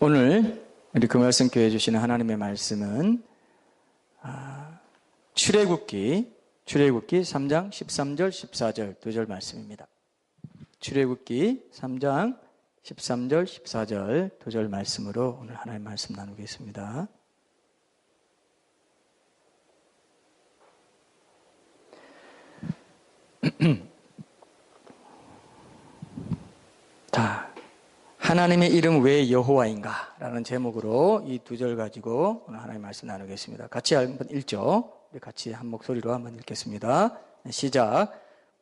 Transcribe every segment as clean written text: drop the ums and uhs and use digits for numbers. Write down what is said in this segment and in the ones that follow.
오늘 우리 그 말씀 교회 주시는 하나님의 말씀은 출애굽기 3장 13절 14절 두 절 말씀입니다. 출애굽기 3장 13절 14절 두 절 말씀으로 오늘 하나님의 말씀 나누겠습니다. 자, 하나님의 이름 왜 여호와인가? 라는 제목으로 이 두 절 가지고 오늘 하나님의 말씀 나누겠습니다. 같이 한번 읽죠. 우리 같이 한 목소리로 한번 읽겠습니다. 시작.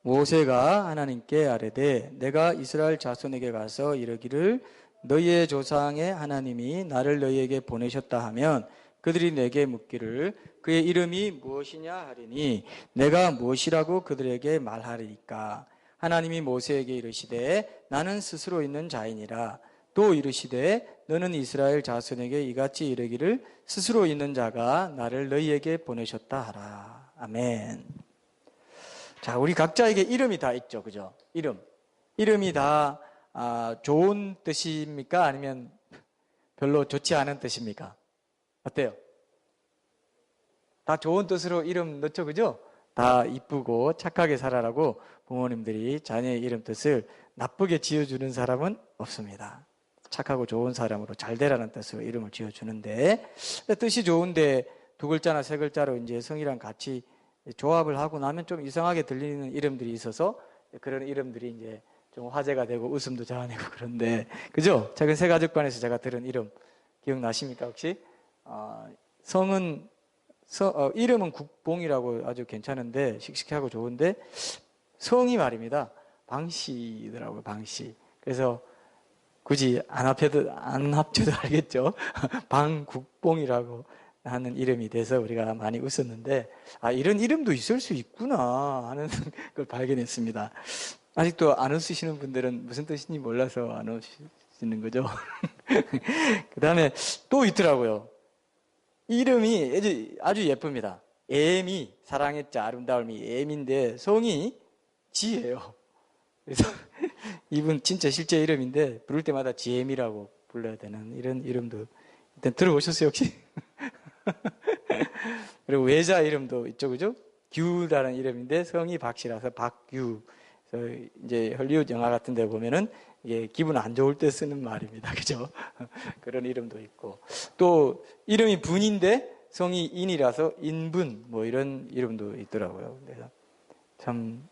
모세가 하나님께 아뢰되 내가 이스라엘 자손에게 가서 이르기를 너희의 조상의 하나님이 나를 너희에게 보내셨다 하면 그들이 내게 묻기를 그의 이름이 무엇이냐 하리니 내가 무엇이라고 그들에게 말하리까? 하나님이 모세에게 이르시되 나는 스스로 있는 자이니라. 또 이르시되 너는 이스라엘 자손에게 이같이 이르기를 스스로 있는 자가 나를 너희에게 보내셨다 하라. 아멘. 자, 우리 각자에게 이름이 다 있죠, 그죠? 이름이 다 좋은 뜻입니까? 아니면 별로 좋지 않은 뜻입니까? 어때요? 다 좋은 뜻으로 이름 넣죠, 그죠? 다 이쁘고 착하게 살아라고 부모님들이 자녀의 이름 뜻을 나쁘게 지어주는 사람은 없습니다. 착하고 좋은 사람으로 잘 되라는 뜻으로 이름을 지어주는데, 뜻이 좋은데 두 글자나 세 글자로 이제 성이랑 같이 조합을 하고 나면 좀 이상하게 들리는 이름들이 있어서 그런 이름들이 이제 좀 화제가 되고 웃음도 자아내고 그런데, 그죠? 최근 새가족반에서 제가 들은 이름 기억나십니까 혹시? 이름은 국봉이라고 아주 괜찮은데 씩씩하고 좋은데 성이 말입니다. 방씨더라고요. 방씨. 그래서 굳이 안 합쳐도 알겠죠. 방국봉이라고 하는 이름이 돼서 우리가 많이 웃었는데 이런 이름도 있을 수 있구나 하는 걸 발견했습니다. 아직도 안 웃으시는 분들은 무슨 뜻인지 몰라서 안 웃으시는 거죠. 그 다음에 또 있더라고요. 이름이 아주 예쁩니다. 에미, 사랑의 자, 아름다움이 에미인데 성이 지예요. 그래서 이분 진짜 실제 이름인데 부를 때마다 지엠이라고 불러야 되는 이런 이름도 일단 들어보셨어요 혹시? 그리고 외자 이름도 있죠, 그죠? 규라는 이름인데 성이 박씨라서 박규. 그래서 이제 헐리우드 영화 같은 데 보면은 이게 기분 안 좋을 때 쓰는 말입니다. 그죠? 그런 이름도 있고. 또 이름이 분인데 성이 인이라서 인분 뭐 이런 이름도 있더라고요. 그래서 참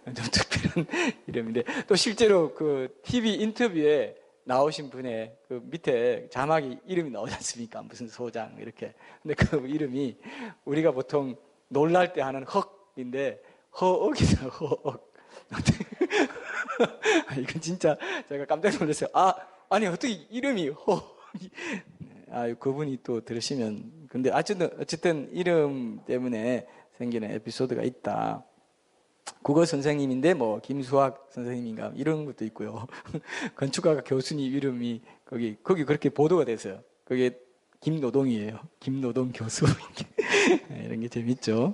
좀 특별한 이름인데 또 실제로 그 TV 인터뷰에 나오신 분의 그 밑에 자막이 이름이 나오지 않습니까? 무슨 소장 이렇게. 근데 그 이름이 우리가 보통 놀랄 때 하는 헉인데 허억이죠. 허억. 이건 진짜 제가 깜짝 놀랐어요. 아니 어떻게 이름이 허억이. 그분이 또 들으시면. 근데 어쨌든 이름 때문에 생기는 에피소드가 있다. 국어 선생님인데 뭐 김수학 선생님인가 이런 것도 있고요. 건축가 교수님 이름이 거기 그렇게 보도가 됐어요. 그게 김노동이에요. 김노동 교수. 이런 게 재밌죠.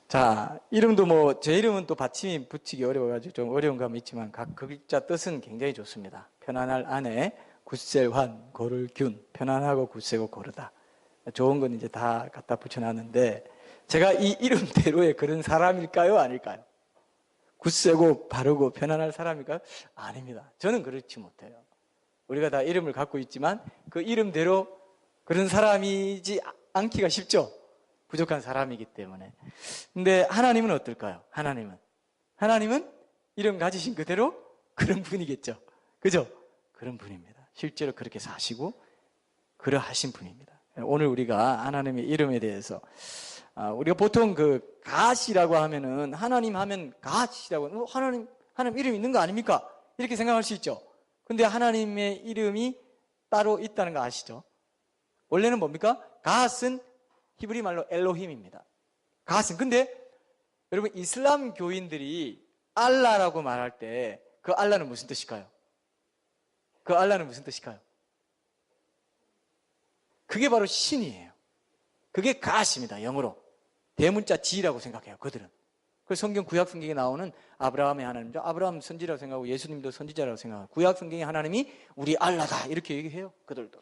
자, 이름도 뭐 제 이름은 또 받침이 붙이기 어려워가지고 좀 어려운 감이 있지만 각 글자 뜻은 굉장히 좋습니다. 편안할 아내, 굳셀환, 고를균. 편안하고 굳세고 고르다. 좋은 건 이제 다 갖다 붙여놨는데 제가 이 이름대로의 그런 사람일까요? 아닐까요? 굳세고 바르고 편안할 사람일까요? 아닙니다. 저는 그렇지 못해요. 우리가 다 이름을 갖고 있지만 그 이름대로 그런 사람이지 않기가 쉽죠. 부족한 사람이기 때문에. 근데 하나님은 어떨까요? 하나님은 이름 가지신 그대로 그런 분이겠죠. 그죠? 그런 분입니다. 실제로 그렇게 사시고 그러하신 분입니다. 오늘 우리가 하나님의 이름에 대해서 우리가 보통 그 갓이라고 하면은 하나님 하면 갓이라고 하나님 이름 있는 거 아닙니까? 이렇게 생각할 수 있죠. 근데 하나님의 이름이 따로 있다는 거 아시죠? 원래는 뭡니까? 갓은 히브리 말로 엘로힘입니다. 갓은 근데 여러분 이슬람 교인들이 알라라고 말할 때 그 알라는 무슨 뜻일까요? 그 알라는 무슨 뜻일까요? 그게 바로 신이에요. 그게 갓입니다. 영어로. 대문자 G라고 생각해요. 그들은. 그 성경 구약 성경에 나오는 아브라함의 하나님죠. 아브라함 선지자라고 생각하고 예수님도 선지자라고 생각하고 구약 성경의 하나님이 우리 알라다 이렇게 얘기해요. 그들도.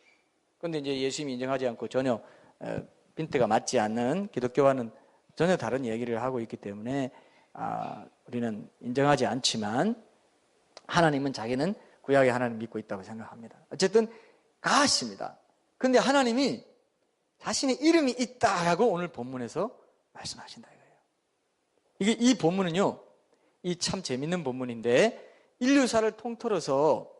그런데 이제 예수님이 인정하지 않고 전혀 핀트가 맞지 않는 기독교와는 전혀 다른 얘기를 하고 있기 때문에 우리는 인정하지 않지만 하나님은 자기는 구약의 하나님 믿고 있다고 생각합니다. 어쨌든 가십니다. 그런데 하나님이 자신의 이름이 있다라고 오늘 본문에서 말씀하신다 이거예요. 이 본문은요, 이 참 재밌는 본문인데 인류사를 통틀어서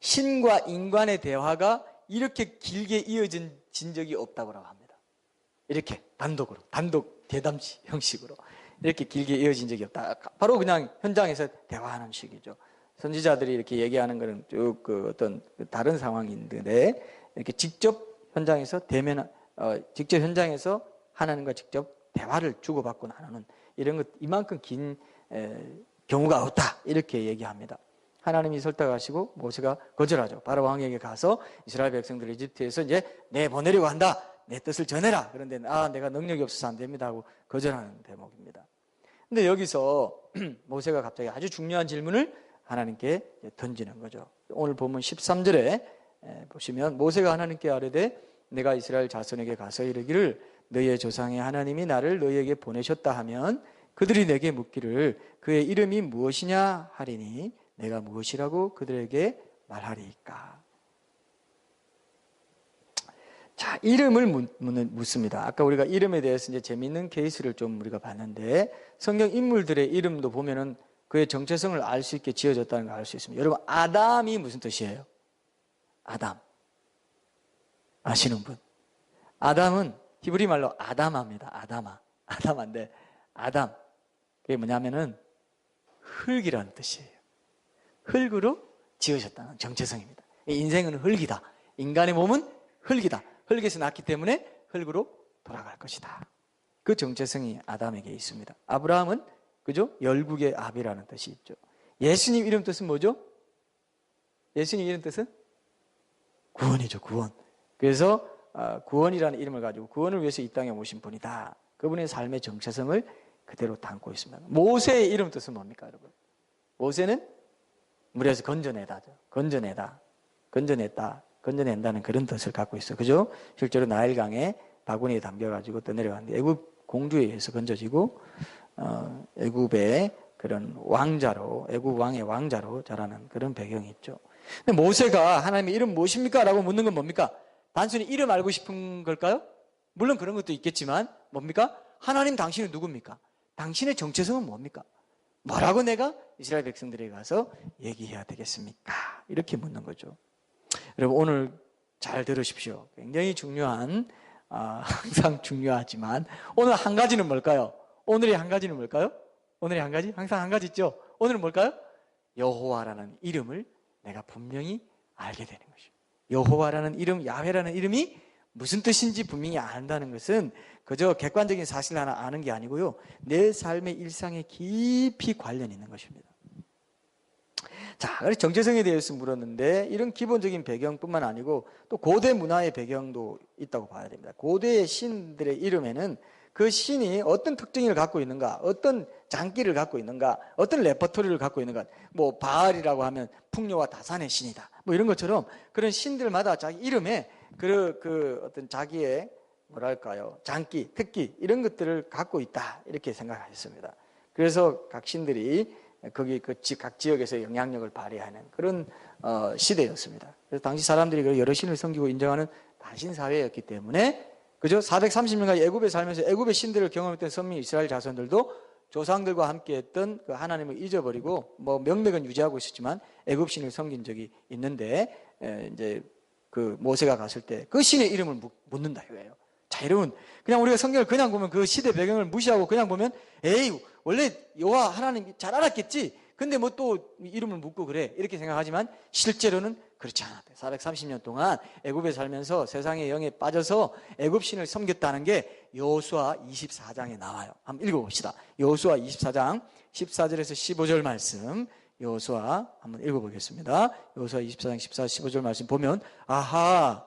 신과 인간의 대화가 이렇게 길게 이어진 적이 없다고 합니다. 이렇게 단독 대담시 형식으로 이렇게 길게 이어진 적이 없다. 바로 그냥 현장에서 대화하는 식이죠. 선지자들이 이렇게 얘기하는 거는 쭉 어떤 다른 상황인데 이렇게 직접 현장에서 직접 현장에서 하나님과 직접 대화를 주고받고 나누는 이런 것 이만큼 긴 경우가 없다 이렇게 얘기합니다. 하나님이 설득하시고 모세가 거절하죠. 바로 왕에게 가서 이스라엘 백성들을 이집트에서 이제 내보내려고 한다. 내 뜻을 전해라. 그런데 내가 능력이 없어서 안 됩니다 하고 거절하는 대목입니다. 근데 여기서 모세가 갑자기 아주 중요한 질문을 하나님께 던지는 거죠. 오늘 본문 13절에 보시면 모세가 하나님께 아뢰되 내가 이스라엘 자손에게 가서 이르기를 너희의 조상의 하나님이 나를 너희에게 보내셨다 하면 그들이 내게 묻기를 그의 이름이 무엇이냐 하리니 내가 무엇이라고 그들에게 말하리이까. 자, 이름을 묻습니다. 아까 우리가 이름에 대해서 이제 재미있는 케이스를 좀 우리가 봤는데 성경 인물들의 이름도 보면은 그의 정체성을 알 수 있게 지어졌다는 걸 알 수 있습니다. 여러분, 아담이 무슨 뜻이에요? 아담. 아시는 분? 아담은 히브리 말로 아담아입니다. 아담아인데 아담. 그게 뭐냐면은 흙이라는 뜻이에요. 흙으로 지어졌다는 정체성입니다. 인생은 흙이다. 인간의 몸은 흙이다. 흙에서 났기 때문에 흙으로 돌아갈 것이다. 그 정체성이 아담에게 있습니다. 아브라함은 그죠? 열국의 아비라는 뜻이 있죠. 예수님 이름 뜻은 뭐죠? 예수님 이름 뜻은 구원이죠. 구원. 그래서 구원이라는 이름을 가지고 구원을 위해서 이 땅에 오신 분이다. 그분의 삶의 정체성을 그대로 담고 있습니다. 모세의 이름 뜻은 뭡니까, 여러분? 모세는 물에서 건져내다죠. 건져낸다는 그런 뜻을 갖고 있어요. 그죠? 실제로 나일강에 바구니에 담겨가지고 떠내려갔는데 애굽 공주에 의해서 건져지고 애굽의 그런 왕자로, 애굽 왕의 왕자로 자라는 그런 배경이 있죠. 근데 모세가 하나님의 이름 무엇입니까? 라고 묻는 건 뭡니까? 단순히 이름 알고 싶은 걸까요? 물론 그런 것도 있겠지만 뭡니까? 하나님 당신은 누굽니까? 당신의 정체성은 뭡니까? 뭐라고 내가 이스라엘 백성들에게 가서 얘기해야 되겠습니까? 이렇게 묻는 거죠. 여러분 오늘 잘 들으십시오. 굉장히 중요한 항상 중요하지만 오늘 한 가지는 뭘까요? 오늘의 한 가지는 뭘까요? 오늘의 한 가지? 항상 한 가지 있죠? 오늘은 뭘까요? 여호와라는 이름을 내가 분명히 알게 되는 것이죠. 여호와라는 이름, 야훼라는 이름이 무슨 뜻인지 분명히 안다는 것은 그저 객관적인 사실 하나 아는 게 아니고요. 내 삶의 일상에 깊이 관련이 있는 것입니다. 자, 정체성에 대해서 물었는데 이런 기본적인 배경뿐만 아니고 또 고대 문화의 배경도 있다고 봐야 됩니다. 고대의 신들의 이름에는 그 신이 어떤 특징을 갖고 있는가, 어떤 장기를 갖고 있는가, 어떤 레퍼토리를 갖고 있는가. 뭐 바알이라고 하면 풍요와 다산의 신이다. 뭐 이런 것처럼 그런 신들마다 자기 이름에 그 어떤 자기의 뭐랄까요, 장기, 특기 이런 것들을 갖고 있다 이렇게 생각했습니다. 그래서 각 신들이 거기 각 지역에서 영향력을 발휘하는 그런 시대였습니다. 그래서 당시 사람들이 여러 신을 섬기고 인정하는 다신 사회였기 때문에 그죠? 430년간 애굽에 살면서 애굽의 신들을 경험했던 선민 이스라엘 자손들도 조상들과 함께했던 그 하나님을 잊어버리고 뭐 명맥은 유지하고 있었지만 애굽 신을 섬긴 적이 있는데 이제 그 모세가 갔을 때 그 신의 이름을 묻는다 이거예요. 자, 여러분 그냥 우리가 성경을 그냥 보면 그 시대 배경을 무시하고 그냥 보면 에이 원래 여호와 하나님 잘 알았겠지. 근데 뭐 또 이름을 묻고 그래 이렇게 생각하지만 실제로는 그렇지 않았대요. 430년 동안 애굽에 살면서 세상의 영에 빠져서 애굽 신을 섬겼다는 게 여호수아 24장에 나와요. 한번 읽어봅시다. 여호수아 24장 14절에서 15절 말씀 여호수아 한번 읽어보겠습니다. 여호수아 24장 14, 15절 말씀 보면 아하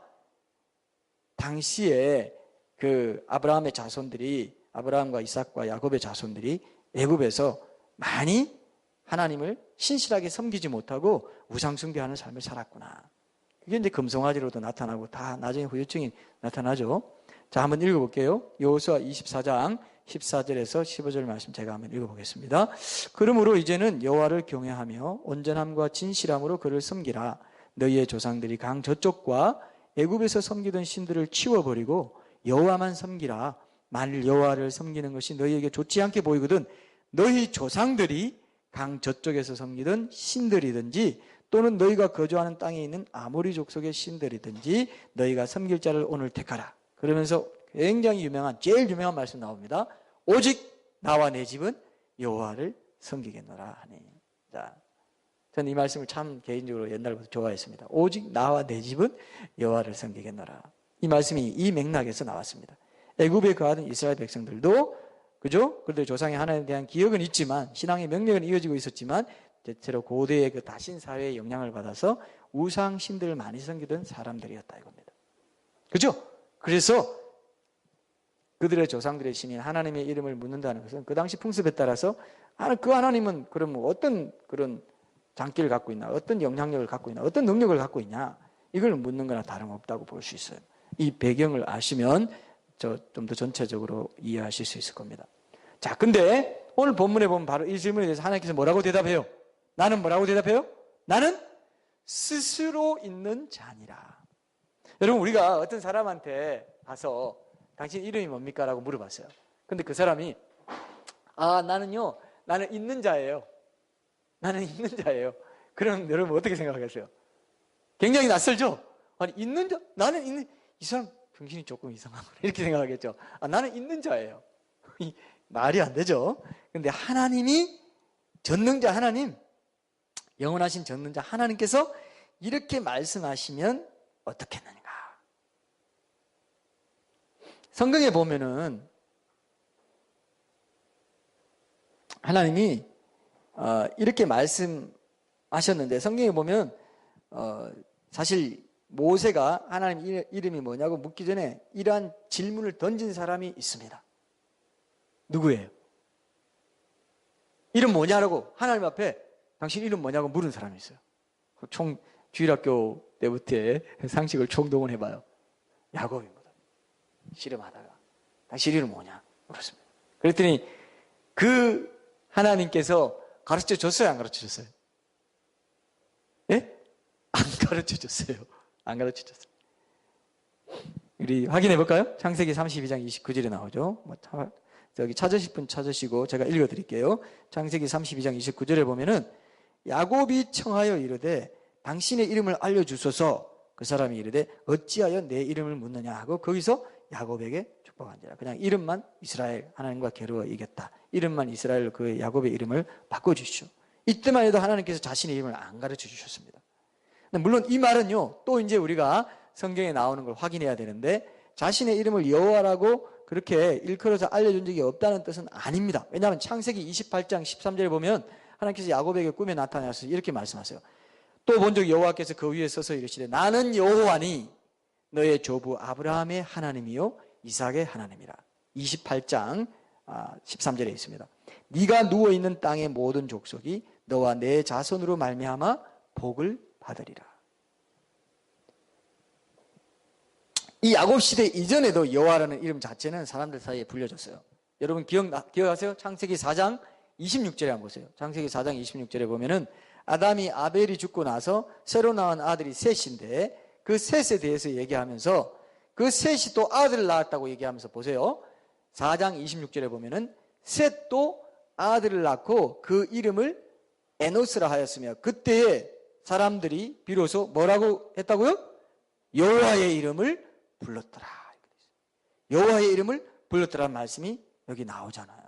당시에 그 아브라함의 자손들이 아브라함과 이삭과 야곱의 자손들이 애굽에서 많이 하나님을 신실하게 섬기지 못하고 우상 숭배하는 삶을 살았구나. 그게 이제 금송아지로도 나타나고 다 나중에 후유증이 나타나죠. 자, 한번 읽어볼게요. 여호수아 24장 14절에서 15절 말씀 제가 한번 읽어보겠습니다. 그러므로 이제는 여호와를 경외하며 온전함과 진실함으로 그를 섬기라. 너희의 조상들이 강 저쪽과 애굽에서 섬기던 신들을 치워버리고 여호와만 섬기라. 만일 여호와를 섬기는 것이 너희에게 좋지 않게 보이거든 너희 조상들이 강 저쪽에서 섬기던 신들이든지 또는 너희가 거주하는 땅에 있는 아모리 족속의 신들이든지 너희가 섬길 자를 오늘 택하라. 그러면서 굉장히 제일 유명한 말씀 나옵니다. 오직 나와 내 집은 여호와를 섬기겠노라 하니. 자, 저는 이 말씀을 참 개인적으로 옛날부터 좋아했습니다. 오직 나와 내 집은 여호와를 섬기겠노라. 이 말씀이 이 맥락에서 나왔습니다. 애굽에 거하던 이스라엘 백성들도 그죠? 그들의 조상의 하나님에 대한 기억은 있지만 신앙의 명령은 이어지고 있었지만 대체로 고대의 그 다신 사회의 영향을 받아서 우상 신들을 많이 섬기던 사람들이었다 이겁니다. 그죠? 그래서 그들의 조상들의 신인 하나님의 이름을 묻는다는 것은 그 당시 풍습에 따라서 그 하나님은 그럼 어떤 그런 장기를 갖고 있나, 어떤 영향력을 갖고 있나, 어떤 능력을 갖고 있냐, 이걸 묻는 거나 다름없다고 볼 수 있어요. 이 배경을 아시면 좀 더 전체적으로 이해하실 수 있을 겁니다. 자, 근데 오늘 본문에 보면 바로 이 질문에 대해서 하나님께서 뭐라고 대답해요? 나는 뭐라고 대답해요? 나는 스스로 있는 자니라. 여러분, 우리가 어떤 사람한테 가서 당신 이름이 뭡니까? 라고 물어봤어요. 근데 그 사람이 나는 있는 자예요. 나는 있는 자예요. 그럼 여러분 어떻게 생각하겠어요? 굉장히 낯설죠? 아니, 있는 자? 나는 있는, 이 사람 정신이 조금 이상하구나. 이렇게 생각하겠죠. 나는 있는 자예요. 말이 안 되죠? 근데 하나님이, 전능자 하나님, 영원하신 전능자 하나님께서 이렇게 말씀하시면 어떻겠느냐? 성경에 보면은 하나님이 이렇게 말씀하셨는데 성경에 보면 사실 모세가 하나님 이름이 뭐냐고 묻기 전에 이러한 질문을 던진 사람이 있습니다. 누구예요? 이름 뭐냐라고 하나님 앞에 당신 이름 뭐냐고 물은 사람이 있어요. 주일학교 때부터의 상식을 총동원해봐요. 야곱입니다. 씨름하다가 당신 이름 뭐냐 물었습니다. 그랬더니 그 하나님께서 가르쳐 줬어요? 안 가르쳐 줬어요? 예? 안 가르쳐 줬어요. 안 가르쳐 줬어요. 우리 확인해 볼까요? 창세기 32장 29절에 나오죠. 저기 찾으실 분 찾으시고 제가 읽어 드릴게요. 창세기 32장 29절에 보면은 야곱이 청하여 이르되 당신의 이름을 알려주소서. 그 사람이 이르되 어찌하여 내 이름을 묻느냐 하고 거기서 야곱에게 축복한지라. 그냥 이름만 이스라엘, 하나님과 겨루어 이겼다. 이름만 이스라엘, 그 야곱의 이름을 바꿔주시오. 이때만 해도 하나님께서 자신의 이름을 안 가르쳐 주셨습니다. 물론 이 말은요, 또 이제 우리가 성경에 나오는 걸 확인해야 되는데 자신의 이름을 여호와라고 그렇게 일컬어서 알려준 적이 없다는 뜻은 아닙니다. 왜냐하면 창세기 28장 13절에 보면 하나님께서 야곱에게 꿈에 나타나서 이렇게 말씀하세요. 또 본적 여호와께서 그 위에 서서 이르시되 나는 여호와니 너의 조부 아브라함의 하나님이요 이삭의 하나님이라. 28장 13절에 있습니다. 네가 누워있는 땅의 모든 족속이 너와 내 자손으로 말미암아 복을 받으리라. 이 야곱 시대 이전에도 여호와라는 이름 자체는 사람들 사이에 불려졌어요. 여러분 기억하세요? 창세기 4장 26절에 한번 보세요. 창세기 4장 26절에 보면은 아담이 아벨이 죽고 나서 새로 낳은 아들이 셋인데 그 셋에 대해서 얘기하면서 그 셋이 또 아들을 낳았다고 얘기하면서 보세요. 4장 26절에 보면은 셋도 아들을 낳고 그 이름을 에노스라 하였으며 그때에 사람들이 비로소 뭐라고 했다고요? 여호와의 이름을 불렀더라. 여호와의 이름을 불렀더라는 말씀이 여기 나오잖아요.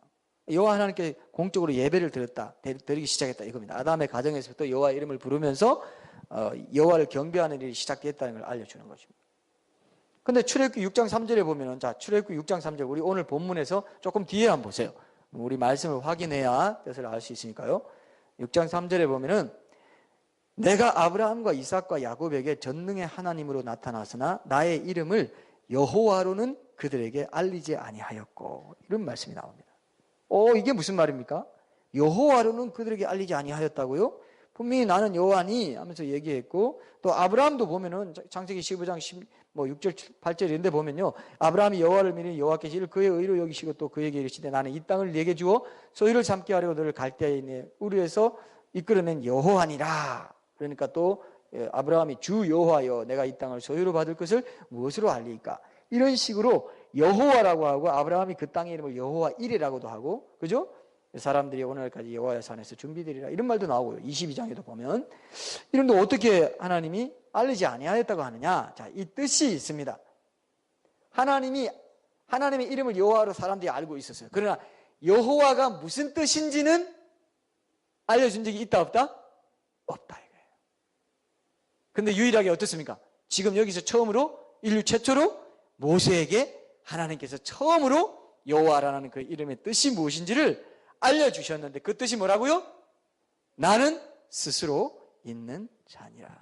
여호와 하나님께 공적으로 예배를 드리기 시작했다 이겁니다. 아담의 가정에서부터 여호와의 이름을 부르면서 여호와를 경배하는 일이 시작됐다는 걸 알려주는 것입니다. 근데 출애굽기 6장 3절에 보면은, 자, 출애굽기 6장 3절, 우리 오늘 본문에서 조금 뒤에 한번 보세요. 우리 말씀을 확인해야 뜻을 알 수 있으니까요. 6장 3절에 보면은, 내가 아브라함과 이삭과 야곱에게 전능의 하나님으로 나타났으나 나의 이름을 여호와로는 그들에게 알리지 아니하였고, 이런 말씀이 나옵니다. 이게 무슨 말입니까? 여호와로는 그들에게 알리지 아니하였다고요? 분명히 나는 여호와니 하면서 얘기했고, 또 아브라함도 보면은 창세기 15장 6절 8절 이런데 보면요, 아브라함이 여호와를 믿으니 여호와께서 이를 그의 의로 여기시고 또 그에게 이르시되 나는 이 땅을 네게 주어 소유를 삼게 하려고 너를 갈대아에 있네 우르에서 이끌어낸 여호와니라. 그러니까 또 아브라함이 주 여호와여 내가 이 땅을 소유로 받을 것을 무엇으로 알리까? 이런 식으로 여호와라고 하고, 아브라함이 그 땅의 이름을 여호와 이레라고도 하고, 그죠? 사람들이 오늘까지 여호와의 산에서 준비되리라 이런 말도 나오고요. 22장에도 보면 이런데 어떻게 하나님이 알리지 아니하였다고 하느냐? 자, 이 뜻이 있습니다. 하나님의 이름을 여호와로 사람들이 알고 있었어요. 그러나 여호와가 무슨 뜻인지는 알려준 적이 있다 없다? 없다 이거예요. 근데 유일하게 어떻습니까? 지금 여기서 처음으로 인류 최초로 모세에게 하나님께서 처음으로 여호와라는 그 이름의 뜻이 무엇인지를 알려주셨는데, 그 뜻이 뭐라고요? 나는 스스로 있는 자니라.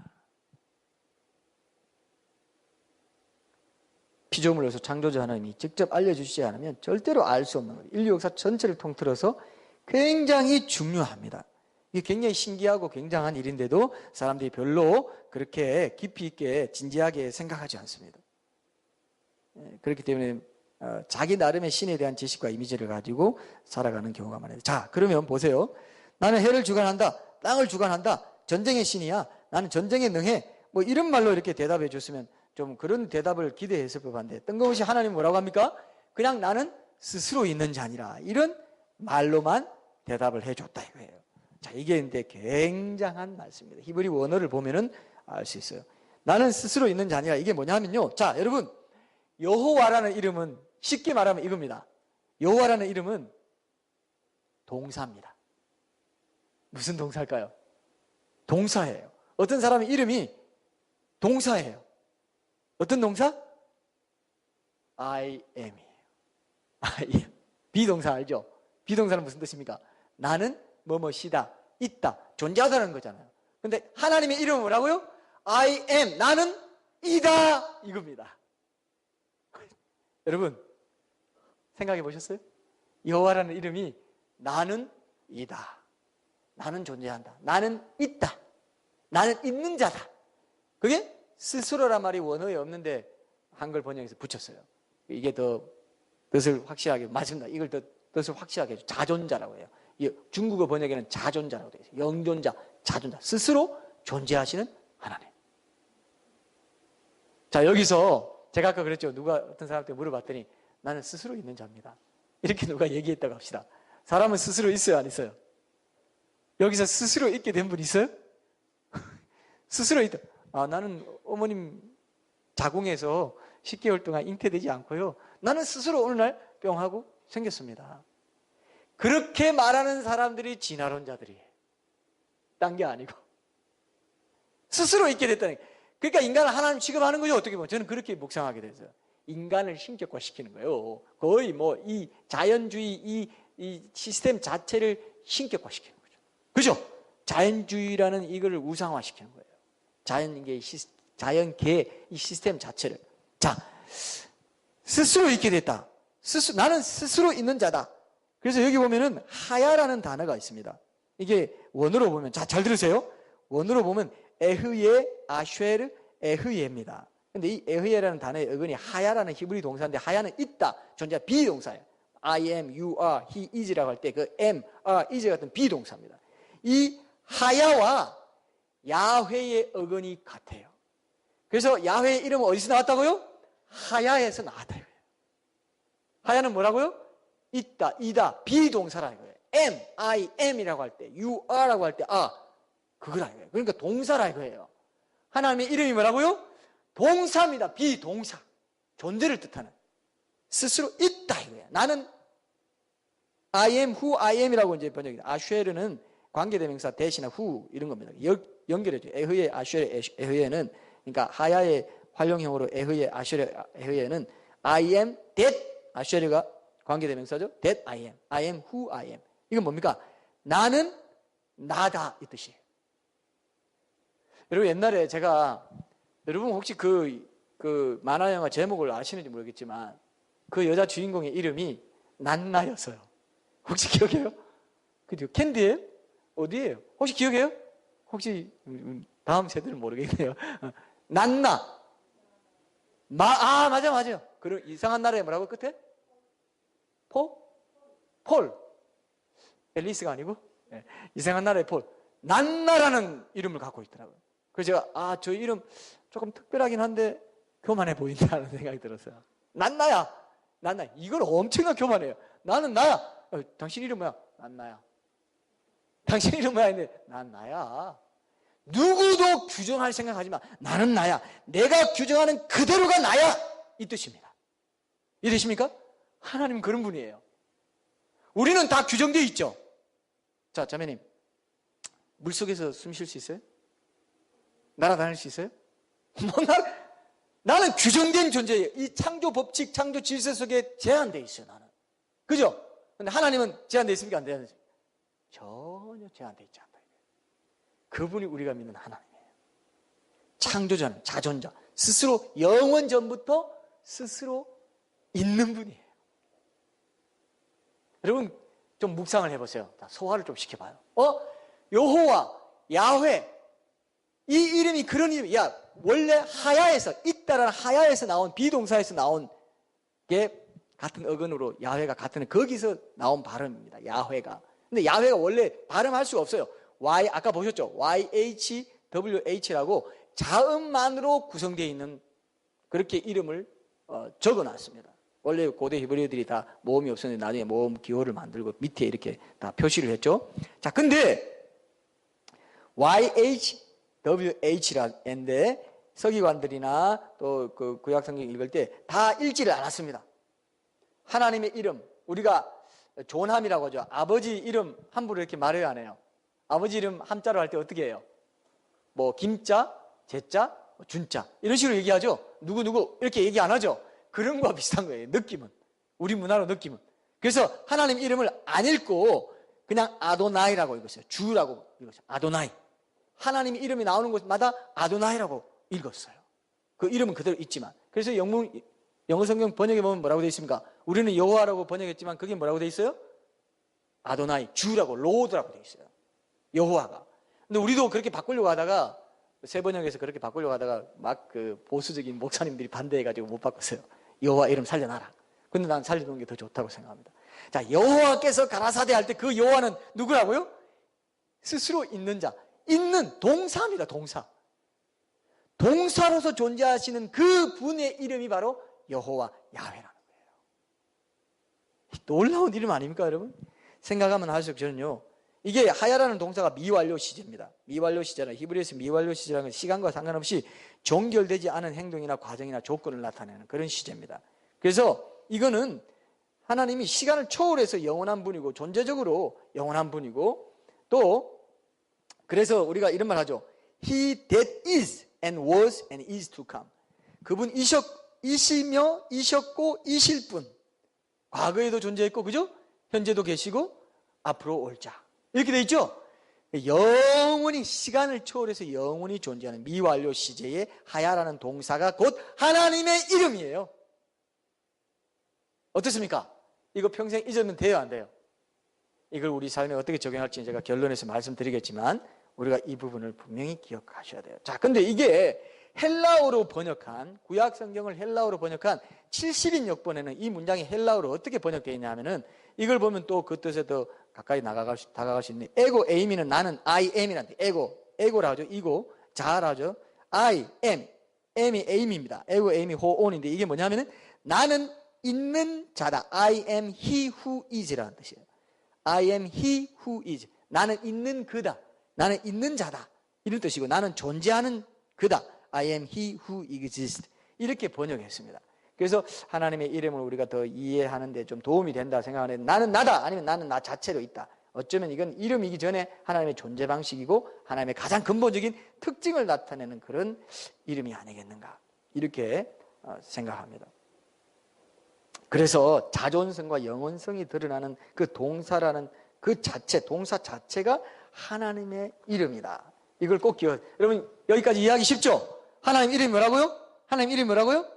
피조물로서 창조주 하나님이 직접 알려주시지 않으면 절대로 알 수 없는 거예요. 인류 역사 전체를 통틀어서 굉장히 중요합니다. 이게 굉장히 신기하고 굉장한 일인데도 사람들이 별로 그렇게 깊이 있게 진지하게 생각하지 않습니다. 그렇기 때문에 자기 나름의 신에 대한 지식과 이미지를 가지고 살아가는 경우가 많아요. 자, 그러면 보세요. 나는 해를 주관한다, 땅을 주관한다, 전쟁의 신이야, 나는 전쟁에 능해, 뭐 이런 말로 이렇게 대답해 줬으면 좀 그런 대답을 기대했을 법한데, 뜬금없이 하나님 뭐라고 합니까? 그냥 나는 스스로 있는 자니라, 이런 말로만 대답을 해줬다 이거예요. 자, 이게 근데 굉장한 말씀입니다. 히브리 원어를 보면은 알 수 있어요. 나는 스스로 있는 자니라, 이게 뭐냐면요, 자 여러분, 여호와라는 이름은 쉽게 말하면 이겁니다. 여호와라는 이름은 동사입니다. 무슨 동사일까요? 동사예요. 어떤 사람의 이름이 동사예요. 어떤 동사? I am이에요. I am. 비동사 알죠? 비동사는 무슨 뜻입니까? 나는 뭐뭐시다, 있다, 존재하다는 거잖아요. 근데 하나님의 이름은 뭐라고요? I am, 나는 이다, 이겁니다. 여러분 생각해 보셨어요? 여호와라는 이름이 나는 이다, 나는 존재한다, 나는 있다, 나는 있는 자다. 그게 스스로란 말이 원어에 없는데 한글 번역에서 붙였어요. 이게 더 뜻을 확실하게, 맞습니다. 이걸 더 뜻을 확실하게 해줘. 자존자라고 해요. 중국어 번역에는 자존자라고 되어 있어요. 영존자, 자존자, 스스로 존재하시는 하나님. 자, 여기서 제가 아까 그랬죠. 누가 어떤 사람한테 물어봤더니 나는 스스로 있는 자입니다, 이렇게 누가 얘기했다고 합시다. 사람은 스스로 있어요, 안 있어요? 여기서 스스로 있게 된 분 있어요? 스스로 있다. 나는 어머님 자궁에서 10개월 동안 잉태되지 않고요, 나는 스스로 어느 날 뿅하고 생겼습니다. 그렇게 말하는 사람들이 진화론자들이에요. 딴 게 아니고 스스로 있게 됐다는 거예요. 그러니까 인간을 하나님 취급하는 거죠. 어떻게 보면 저는 그렇게 묵상하게 됐어요. 인간을 신격화시키는 거예요. 거의 뭐 이 자연주의 이 시스템 자체를 신격화시키는 거죠. 그죠? 자연주의라는 이거를 우상화시키는 거예요. 자연계 이 시스템 자체를. 자, 스스로 있게 됐다. 나는 스스로 있는 자다. 그래서 여기 보면은 하야라는 단어가 있습니다. 이게 원어로 보면, 자, 잘 들으세요. 원어로 보면 에흐예, 아쉐르, 에흐예입니다. 근데 이 에흐예라는 단어의 어근이 하야라는 히브리 동사인데, 하야는 있다, 존재, 비동사예요. I am, you are, he is라고 할 때 그 am, are, is 같은 비동사입니다. 이 하야와 야훼의 어근이 같아요. 그래서 야훼의 이름은 어디서 나왔다고요? 하야에서 나왔다 이거예요. 하야는 뭐라고요? 있다, 이다, 비동사라 이거예요. am, I am이라고 할 때, you are라고 할 때 그거라 이거예요. 그러니까 동사라 이거예요. 하나님의 이름이 뭐라고요? 동사입니다. 비동사. 존재를 뜻하는. 스스로 있다 이거예요. 나는 I am who I am이라고 이제 번역이 돼요. 아쉐르는 관계대명사 대신에 who 이런 겁니다. 연결해줘요. 에흐예, 아쉐르, 에흐예는, 그러니까 하야의 활용형으로 에흐예, 아쉐르, 에흐예는 I am that, 아쉐르가 관계대명사죠. that I am. I am who I am. 이건 뭡니까? 나는 나다 이 뜻이에요. 여러분 옛날에 제가, 여러분 혹시 그 만화 영화 제목을 아시는지 모르겠지만 그 여자 주인공의 이름이 난나였어요. 혹시 기억해요? 그죠? 캔디예요? 어디예요? 혹시 기억해요? 혹시 다음 세대는 모르겠네요. 난나. 맞아요. 그럼 이상한 나라에 뭐라고 끝에? 폴. 앨리스가 아니고 이상한 나라의 폴. 난나라는 이름을 갖고 있더라고요. 그래서 제가 저 이름 조금 특별하긴 한데 교만해 보인다는 생각이 들었어요. 난나야. 이건 엄청나게 교만해요. 나는 나야. 당신 이름 뭐야? 난 나야. 당신 이름 뭐야? 근데 난 나야. 누구도 규정할 생각하지 마. 나는 나야. 내가 규정하는 그대로가 나야. 이 뜻입니다. 이해되십니까? 하나님은 그런 분이에요. 우리는 다 규정되어 있죠. 자, 자매님, 물속에서 숨 쉴 수 있어요? 날아다닐 수 있어요? 나는 규정된 존재예요. 이 창조 법칙, 창조 질서 속에 제한되어 있어요. 나는. 그죠? 근데 하나님은 제한되어 있습니까? 안 제한되어 있습니까? 전혀 제한되어 있지 않다. 그분이 우리가 믿는 하나님이에요. 창조자는 자존자, 스스로 영원 전부터 스스로 있는 분이에요. 여러분 좀 묵상을 해보세요. 소화를 좀 시켜봐요. 여호와, 야훼, 이 이름이 그런 이름이야. 원래 하야에서, 있다라는 하야에서 나온, 비동사에서 나온 게 같은 어근으로 야훼가 같은, 거기서 나온 발음입니다. 야훼가. 근데 야훼가 원래 발음할 수가 없어요. 아까 보셨죠? YHWH라고 자음만으로 구성되어 있는 그렇게 이름을 적어놨습니다. 원래 고대 히브리어들이 다 모음이 없었는데 나중에 모음 기호를 만들고 밑에 이렇게 다 표시를 했죠. 자, 근데 YHWH라는데 서기관들이나 또 그 구약 성경 읽을 때 다 읽지를 않았습니다. 하나님의 이름, 우리가 존함이라고 하죠. 아버지 이름 함부로 이렇게 말을 안 해요. 아버지 이름 함자로 할 때 어떻게 해요? 뭐 김자, 제자, 준자 이런 식으로 얘기하죠. 누구 이렇게 얘기 안 하죠. 그런 거와 비슷한 거예요. 느낌은. 우리 문화로 느낌은. 그래서 하나님 이름을 안 읽고 그냥 아도나이라고 읽었어요. 주라고 읽었어요. 아도나이. 하나님의 이름이 나오는 곳마다 아도나이라고 읽었어요. 그 이름은 그대로 있지만. 그래서 영어 성경 번역에 보면 뭐라고 되어 있습니까? 우리는 여호와라고 번역했지만 그게 뭐라고 되어 있어요? 아도나이, 주라고, 로드라고 되어 있어요. 여호와가. 근데 우리도 그렇게 바꾸려고 하다가 새 번역에서 그렇게 바꾸려고 하다가 막 그 보수적인 목사님들이 반대해가지고 못 바꿨어요. 여호와 이름 살려놔라. 근데 난 살려놓은 게 더 좋다고 생각합니다. 자, 여호와께서 가라사대 할 때 그 여호와는 누구라고요? 스스로 있는 자. 있는 동사입니다. 동사. 동사로서 존재하시는 그 분의 이름이 바로 여호와 야훼라는 거예요. 놀라운 이름 아닙니까, 여러분? 생각하면 할수록 저는요, 이게 하야라는 동사가 미완료 시제입니다. 미완료 시제는 히브리어에서 미완료 시제라는 건 시간과 상관없이 종결되지 않은 행동이나 과정이나 조건을 나타내는 그런 시제입니다. 그래서 이거는 하나님이 시간을 초월해서 영원한 분이고 존재적으로 영원한 분이고 또 그래서 우리가 이런 말 하죠. He that is and was and is to come. 그분 이시며 이셨고 이실 분. 과거에도 존재했고 그죠? 현재도 계시고 앞으로 올 자. 이렇게 돼 있죠? 영원히 시간을 초월해서 영원히 존재하는 미완료 시제의 하야라는 동사가 곧 하나님의 이름이에요. 어떻습니까? 이거 평생 잊으면 돼요, 안 돼요? 이걸 우리 삶에 어떻게 적용할지 제가 결론에서 말씀드리겠지만 우리가 이 부분을 분명히 기억하셔야 돼요. 자, 근데 이게 헬라어로 번역한 구약 성경을 헬라어로 번역한 70인 역본에는 이 문장이 헬라어로 어떻게 번역되어 있냐 하면은 이걸 보면 또 그 뜻에 더 가까이 다가갈 수 있는 에고 에이미는 나는 I am이라는 뜻. 에고라 하죠. 이고 자라 하죠. I am. am이 aim입니다. 에고 에이미 호온인데 이게 뭐냐면은 나는 있는 자다. I am he who is라는 뜻이에요. I am he who is. 나는 있는 그다. 나는 있는 자다. 이런 뜻이고 나는 존재하는 그다. I am he who exists. 이렇게 번역했습니다. 그래서 하나님의 이름을 우리가 더 이해하는 데 좀 도움이 된다 생각하는 나는 나다 아니면 나는 나 자체로 있다. 어쩌면 이건 이름이기 전에 하나님의 존재 방식이고 하나님의 가장 근본적인 특징을 나타내는 그런 이름이 아니겠는가 이렇게 생각합니다. 그래서 자존성과 영원성이 드러나는 그 동사라는 그 자체, 동사 자체가 하나님의 이름이다. 이걸 꼭 여러분 여기까지 이해하기 쉽죠? 하나님 이름이 뭐라고요? 하나님 이름이 뭐라고요?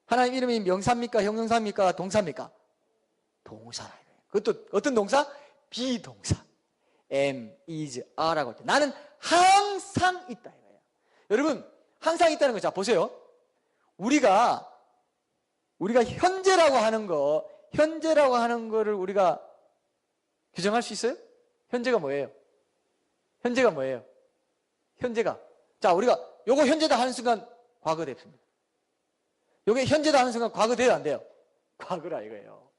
하나님 이름이 명사입니까? 형용사입니까? 동사입니까? 동사라. 그것도 어떤 동사? 비동사. am, is, are라고 할 때 나는 항상 있다 이거예요. 여러분 항상 있다는 거 자 보세요. 우리가 현재라고 하는 거를 우리가 규정할 수 있어요? 현재가 뭐예요? 자 우리가 요거 현재다 하는 순간 과거 됐습니다. 요게 현재다 하는 순간 과거 돼요 안 돼요? 과거라 이거예요.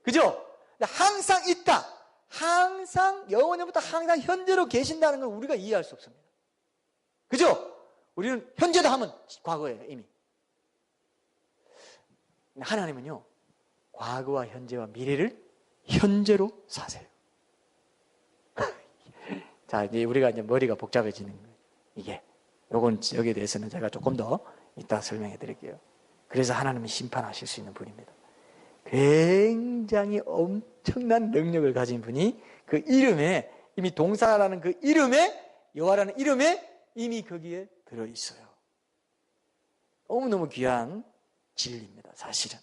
그죠? 근데 항상 있다. 항상 영원히부터 항상 현재로 계신다는 걸 우리가 이해할 수 없습니다. 그죠? 우리는 현재다 하면 과거예요 이미. 하나님은요 과거와 현재와 미래를 현재로 사세요. 자 이제 우리가 이제 머리가 복잡해지는 거예요. 이게 요건 여기에 대해서는 제가 조금 더 이따 설명해 드릴게요. 그래서 하나님은 심판하실 수 있는 분입니다. 굉장히 엄청난 능력을 가진 분이 그 이름에 이미 동사라는 그 이름에 여호와라는 이름에 이미 거기에 들어있어요. 너무너무 귀한 진리입니다. 사실은.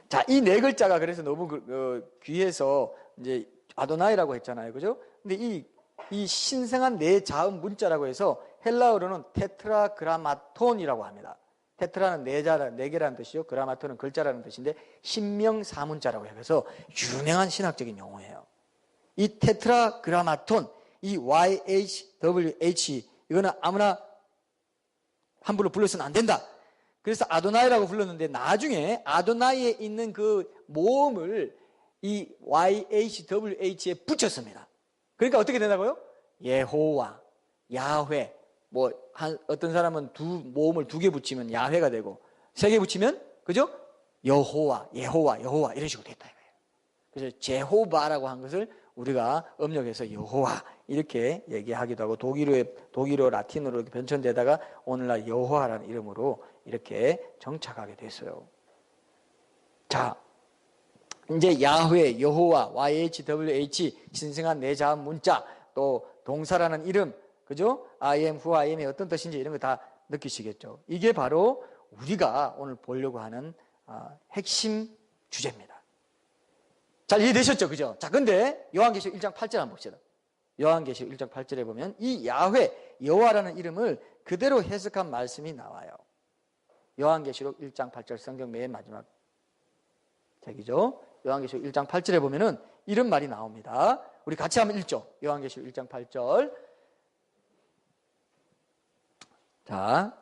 자, 이 네 글자가 그래서 너무 귀해서 이제 아도나이라고 했잖아요. 그죠? 근데 이 신성한 네 자음 문자라고 해서 헬라어로는 테트라그라마톤이라고 합니다. 테트라는 네 개라는 뜻이요. 그라마톤은 글자라는 뜻인데 신명사문자라고 해서 유명한 신학적인 용어예요. 이 테트라그라마톤, 이 YHWH 이거는 아무나 함부로 불러서는 안 된다. 그래서 아도나이라고 불렀는데 나중에 아도나이에 있는 그 모음을 이 YHWH에 붙였습니다. 그러니까 어떻게 된다고요? 예호와, 야훼. 어떤 사람은 모음을 2개 붙이면 야훼가 되고 3개 붙이면 그죠? 여호와, 예호와, 여호와 이런 식으로 됐다 이거예요. 그래서 제호바라고 한 것을 우리가 음력해서 여호와 이렇게 얘기하기도 하고 독일어 라틴어로 이렇게 변천되다가 오늘날 여호와라는 이름으로 이렇게 정착하게 됐어요. 자, 이제 야훼, 여호와, YHWH 신성한 네 자음 문자 또 동사라는 이름 그죠? I am who I am의 어떤 뜻인지 이런 거 다 느끼시겠죠. 이게 바로 우리가 오늘 보려고 하는 핵심 주제입니다. 잘 이해되셨죠? 그죠? 자, 근데 요한계시록 1장 8절 한번 봅시다. 요한계시록 1장 8절에 보면 이 야훼, 여호와라는 이름을 그대로 해석한 말씀이 나와요. 요한계시록 1장 8절 성경 맨 마지막 책이죠. 요한계시록 1장 8절에 보면은 이런 말이 나옵니다. 우리 같이 한번 읽죠. 요한계시록 1장 8절. 자,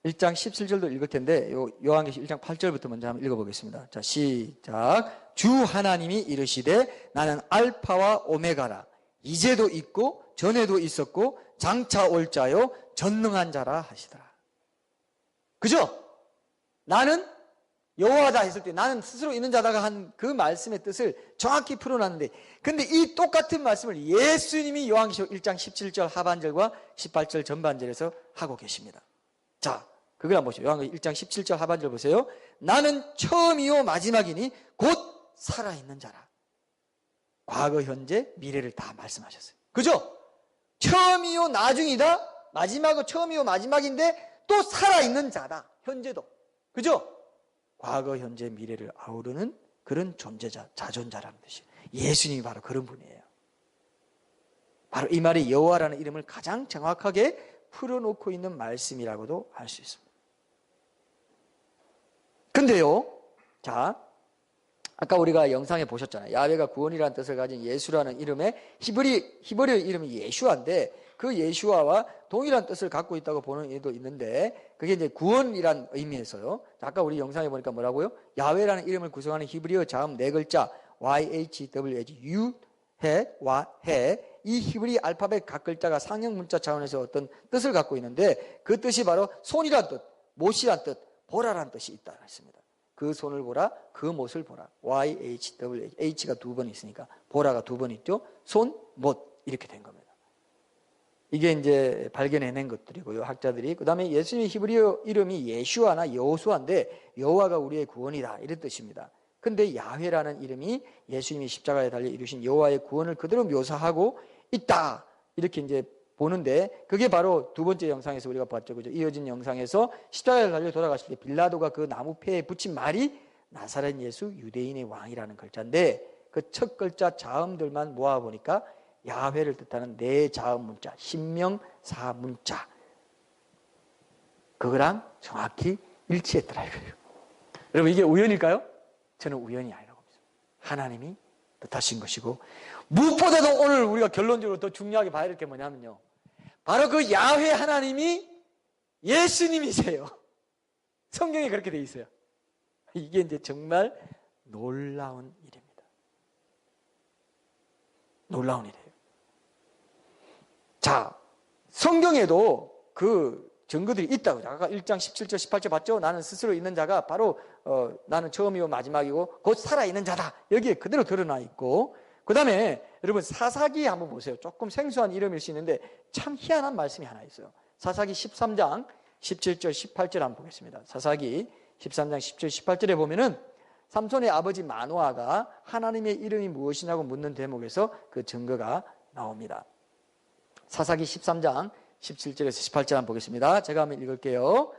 1장 17절도 읽을 텐데 요한계시록 1장 8절부터 먼저 한번 읽어보겠습니다. 자, 시작. 주 하나님이 이르시되 나는 알파와 오메가라. 이제도 있고 전에도 있었고 장차 올 자요 전능한 자라 하시더라. 그죠? 나는 여호와다 했을 때 나는 스스로 있는 자다가 한 그 말씀의 뜻을 정확히 풀어놨는데 근데 이 똑같은 말씀을 예수님이 요한계시록 1장 17절 하반절과 18절 전반절에서 하고 계십니다. 자, 그걸 한번 보시죠. 요한계시록 1장 17절 하반절 보세요. 나는 처음이요 마지막이니 곧 살아있는 자라. 과거, 현재, 미래를 다 말씀하셨어요. 그죠? 처음이요 나중이다. 마지막은 처음이요 마지막인데 또 살아있는 자다. 현재도. 그죠? 과거, 현재, 미래를 아우르는 그런 존재자, 자존자라는 뜻이에요. 예수님이 바로 그런 분이에요. 바로 이 말이 여호와라는 이름을 가장 정확하게 풀어놓고 있는 말씀이라고도 할 수 있습니다. 근데요, 자, 아까 우리가 영상에 보셨잖아요. 야훼가 구원이라는 뜻을 가진 예수라는 이름의 히브리어 이름이 예슈아인데 그 예슈아와 동일한 뜻을 갖고 있다고 보는 이도 있는데 그게 이제 구원이란 의미에서요. 아까 우리 영상에 보니까 뭐라고요? 야훼라는 이름을 구성하는 히브리어 자음 네 글자 YHWH 유해 와해 이 히브리 알파벳 각 글자가 상형 문자 차원에서 어떤 뜻을 갖고 있는데 그 뜻이 바로 손이란 뜻, 못이란 뜻, 보라란 뜻이 있다 했습니다. 그 손을 보라, 그 못을 보라. YHWH, H가 2번 있으니까 보라가 2번 있죠. 손, 못 이렇게 된 겁니다. 이게 이제 발견해낸 것들이고요. 학자들이. 그 다음에 예수님 히브리어 이름이 예슈아나 여호수아인데 여호와가 우리의 구원이다 이런 뜻입니다. 근데 야훼라는 이름이 예수님이 십자가에 달려 이루신 여호와의 구원을 그대로 묘사하고 있다 이렇게 이제 보는데 그게 바로 두 번째 영상에서 우리가 봤죠. 그죠? 이어진 영상에서 십자가에 달려 돌아가실 때 빌라도가 그 나무 폐에 붙인 말이 나사렛 예수 유대인의 왕이라는 글자인데 그 첫 글자 자음들만 모아보니까 야훼를 뜻하는 네 자음 문자, 신명사 문자, 그거랑 정확히 일치했더라 이거예요. 여러분, 이게 우연일까요? 저는 우연이 아니라고 믿습니다. 하나님이 뜻하신 것이고, 무엇보다도 오늘 우리가 결론적으로 더 중요하게 봐야 될 게 뭐냐면요, 바로 그 야훼 하나님이 예수님이세요. 성경에 그렇게 돼 있어요. 이게 이제 정말 놀라운 일입니다. 놀라운 일이에요. 자, 성경에도 그 증거들이 있다고. 아까 1장 17절 18절 봤죠? 나는 스스로 있는 자가 바로 나는 처음이고 마지막이고 곧 살아있는 자다. 여기에 그대로 드러나 있고, 그 다음에 여러분 사사기 한번 보세요. 조금 생소한 이름일 수 있는데 참 희한한 말씀이 하나 있어요. 사사기 13장 17절 18절 한번 보겠습니다. 사사기 13장 17, 18절에 보면은 삼손의 아버지 마노아가 하나님의 이름이 무엇이냐고 묻는 대목에서 그 증거가 나옵니다. 사사기 13장 17절에서 18절 한번 보겠습니다. 제가 한번 읽을게요.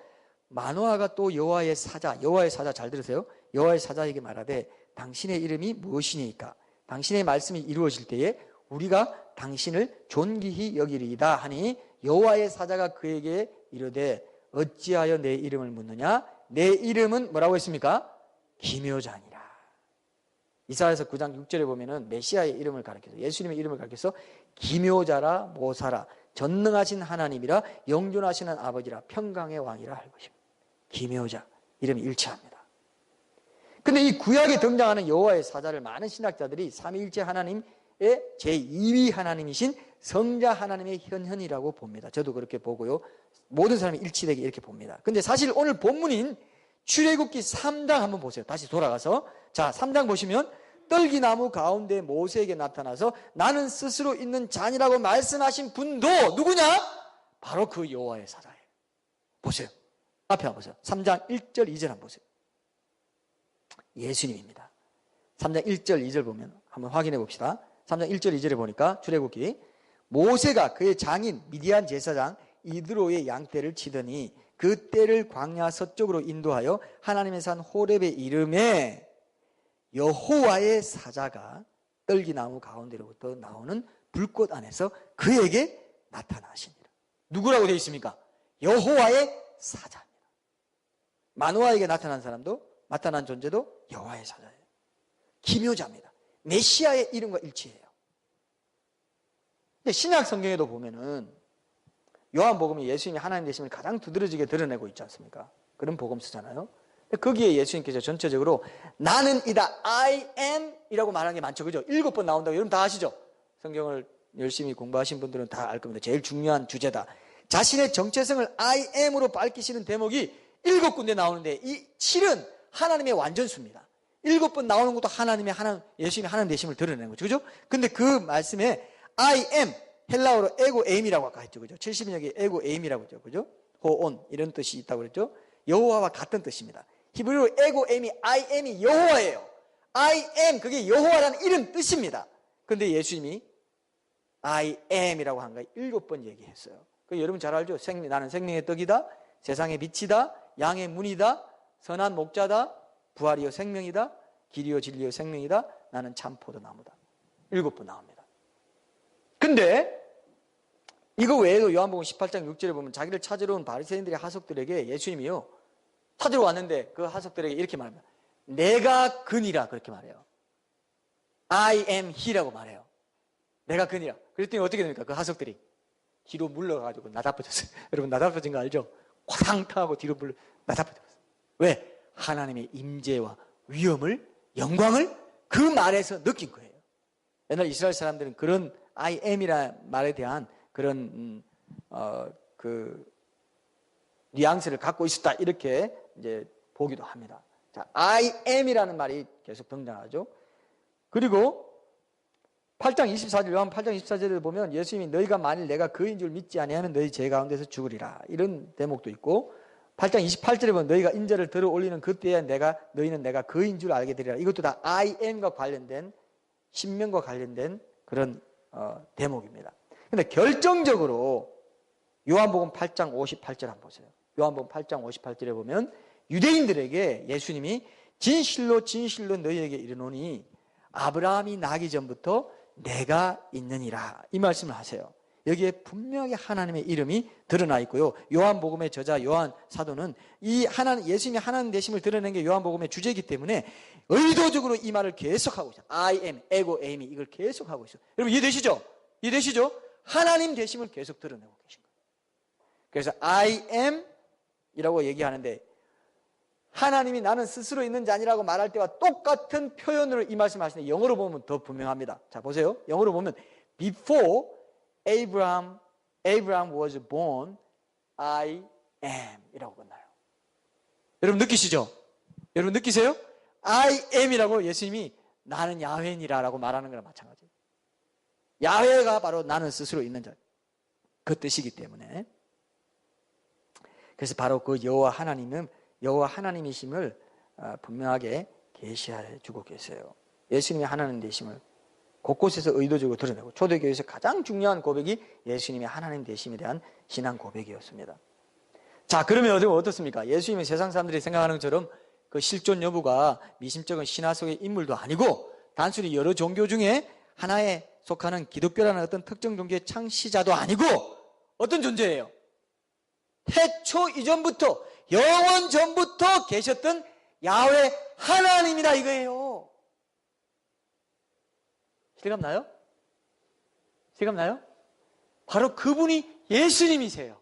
마노아가 또 여호와의 사자 잘 들으세요. 여호와의 사자에게 말하되 당신의 이름이 무엇이니까? 당신의 말씀이 이루어질 때에 우리가 당신을 존귀히 여기리이다 하니 여호와의 사자가 그에게 이르되 어찌하여 내 이름을 묻느냐? 내 이름은 뭐라고 했습니까? 기묘자니라. 이사야서 9장 6절에 보면은 메시아의 이름을 가리켜서, 예수님의 이름을 가리켜서 기묘자라 모사라 전능하신 하나님이라 영존하시는 아버지라 평강의 왕이라 할 것입니다. 기묘자, 이름이 일치합니다. 근데 이 구약에 등장하는 여호와의 사자를 많은 신학자들이 삼위일체 하나님의 제2위 하나님이신 성자 하나님의 현현이라고 봅니다. 저도 그렇게 보고요. 모든 사람이 일치되게 이렇게 봅니다. 근데 사실 오늘 본문인 출애굽기 3장 한번 보세요. 다시 돌아가서. 자, 3장 보시면 떨기나무 가운데 모세에게 나타나서 나는 스스로 있는 잔이라고 말씀하신 분도 누구냐? 바로 그 여호와의 사자예요. 보세요. 앞에 한번 보세요. 3장 1절 2절 한번 보세요. 예수님입니다. 3장 1절 2절 보면 한번 확인해 봅시다. 3장 1절 2절에 보니까 출애굽기 모세가 그의 장인 미디안 제사장 이드로의 양떼를 치더니 그 떼를 광야 서쪽으로 인도하여 하나님의 산 호렙에 이름에 여호와의 사자가 떨기나무 가운데로부터 나오는 불꽃 안에서 그에게 나타나시니라. 누구라고 되어 있습니까? 여호와의 사자입니다. 마노아에게 나타난 사람도, 나타난 존재도 여호와의 사자예요. 기묘자입니다. 메시아의 이름과 일치해요. 근데 신약 성경에도 보면은 요한복음이 예수님이 하나님 되심을 가장 두드러지게 드러내고 있지 않습니까? 그런 복음 쓰잖아요. 거기에 예수님께서 전체적으로 나는 이다, I am 이라고 말하는 게 많죠. 그죠? 7번 나온다고 여러분 다 아시죠? 성경을 열심히 공부하신 분들은 다 알 겁니다. 제일 중요한 주제다. 자신의 정체성을 I am으로 밝히시는 대목이 7군데 나오는데 이 7은 하나님의 완전수입니다. 7번 나오는 것도 예수님이 하나님 되심을 드러내는 거죠. 그죠? 근데 그 말씀에 I am, 헬라어로 에고 에임이라고 아까 했죠. 그죠? 70인역에 에고 에임이라고 했죠. 그죠? 호온, 이런 뜻이 있다고 그랬죠? 여호와와 같은 뜻입니다. 히브리어로 에고 에임이 I am이 여호와예요. I am, 그게 여호와라는 이름 뜻입니다. 근데 예수님이 I am이라고 한 거예요. 7번 얘기했어요. 여러분 잘 알죠? 나는 생명의 떡이다, 세상의 빛이다, 양의 문이다, 선한 목자다, 부활이요 생명이다, 길이요 진리요 생명이다, 나는 참 포도나무다. 7번 나옵니다. 근데 이거 외에도 요한복음 18장 6절에 보면 자기를 찾으러 온 바리새인들의 하석들에게 예수님이요 찾으러 왔는데 그 하석들에게 이렇게 말합니다. 내가 그니라, 그렇게 말해요. I am he라고 말해요. 내가 그니라. 그랬더니 어떻게 됩니까? 그 하석들이 뒤로 물러가지고 나다퍼졌어요. 여러분 나다퍼진 거 알죠? 화상탕하고 뒤로 나다퍼졌어요. 왜? 하나님의 임재와 위엄을, 영광을 그 말에서 느낀 거예요. 옛날 이스라엘 사람들은 그런 I am이라는 말에 대한 그런 그 뉘앙스를 갖고 있었다, 이렇게 이제 보기도 합니다. 자, I am이라는 말이 계속 등장하죠. 그리고 8장 24절, 요한 8장 24절에 보면 예수님이 너희가 만일 내가 그인 줄 믿지 아니하면 너희 죄 가운데서 죽으리라, 이런 대목도 있고, 8장 28절에 보면 너희가 인자를 들어 올리는 그때에 너희는 내가 그인 줄 알게 되리라. 이것도 다 I am과 관련된, 신명과 관련된 그런 대목입니다. 근데 결정적으로 요한복음 8장 58절 한번 보세요. 요한복음 8장 58절에 보면 유대인들에게 예수님이 진실로 진실로 너희에게 이르노니 아브라함이 나기 전부터 내가 있느니라. 이 말씀을 하세요. 여기에 분명히 하나님의 이름이 드러나 있고요. 요한복음의 저자 요한 사도는 이 하나님, 예수님이 하나님 되심을 드러낸 게 요한복음의 주제이기 때문에 의도적으로 이 말을 계속하고 있어요. I am, 에고, 에이미 이걸 계속하고 있어요. 여러분 이해되시죠? 이해되시죠? 하나님 되심을 계속 드러내고 계신 거예요. 그래서 I am 이라고 얘기하는데 하나님이 나는 스스로 있는 자 아니라고 말할 때와 똑같은 표현으로 이 말씀 하시는데 영어로 보면 더 분명합니다. 자 보세요. 영어로 보면 Before Abraham was born, I am 이라고 끝나요. 여러분 느끼시죠? 여러분 느끼세요? I am이라고 예수님이 나는 야훼니라 라고 말하는 거랑 마찬가지예요. 야훼가 바로 나는 스스로 있는 자, 그 뜻이기 때문에. 그래서 바로 그 여호와 하나님이심을 분명하게 계시해 주고 계세요. 예수님이 하나님 되심을 곳곳에서 의도적으로 드러내고 초대교회에서 가장 중요한 고백이 예수님이 하나님 되심에 대한 신앙 고백이었습니다. 자, 그러면 어떻습니까? 예수님이 세상 사람들이 생각하는 것처럼 그 실존 여부가 미심쩍은 신화 속의 인물도 아니고 단순히 여러 종교 중에 하나에 속하는 기독교라는 어떤 특정 종교의 창시자도 아니고 어떤 존재예요? 태초 이전부터 영원 전부터 계셨던 야훼 하나님이다 이거예요. 실감나요? 실감나요? 바로 그분이 예수님이세요.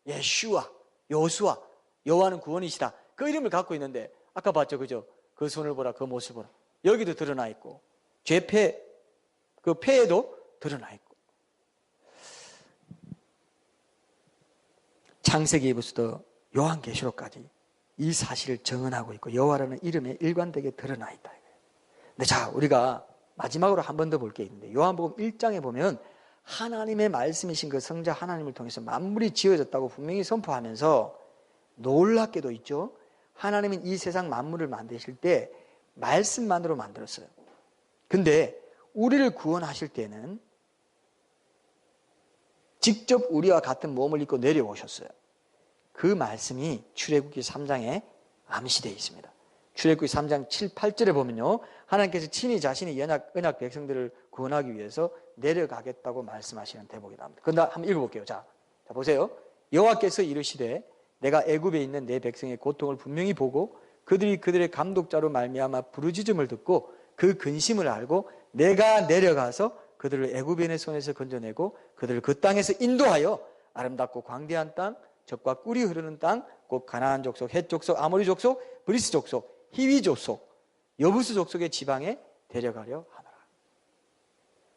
예슈아, 여호수아, 여호와는 구원이시다. 그 이름을 갖고 있는데 아까 봤죠, 그죠? 그 손을 보라, 그 모습을 보라. 여기도 드러나 있고 죄패, 그 패에도 드러나 있고. 창세기부터 요한계시록까지 이 사실을 정언하고 있고 여호와라는 이름에 일관되게 드러나 있다. 근데 자, 우리가 마지막으로 한 번 더 볼 게 있는데 요한복음 1장에 보면 하나님의 말씀이신 그 성자 하나님을 통해서 만물이 지어졌다고 분명히 선포하면서 놀랍게도 있죠. 하나님은 이 세상 만물을 만드실 때 말씀만으로 만들었어요. 근데 우리를 구원하실 때는 직접 우리와 같은 몸을 입고 내려오셨어요. 그 말씀이 출애굽기 3장에 암시되어 있습니다. 출애굽기 3장 7, 8절에 보면요, 하나님께서 친히 자신이 언약 백성들을 구원하기 위해서 내려가겠다고 말씀하시는 대목이 나옵니다. 그런데 한번 읽어볼게요. 자 보세요. 여호와께서 이르시되 내가 애굽에 있는 내 백성의 고통을 분명히 보고 그들이 그들의 감독자로 말미암아 부르짖음을 듣고 그 근심을 알고 내가 내려가서 그들을 애굽인의 손에서 건져내고 그들을 그 땅에서 인도하여 아름답고 광대한 땅, 젖과 꿀이 흐르는 땅, 곧 가나안 족속, 헷 족속, 아모리 족속, 브리스 족속, 히위 족속, 여부스 족속의 지방에 데려가려 하노라.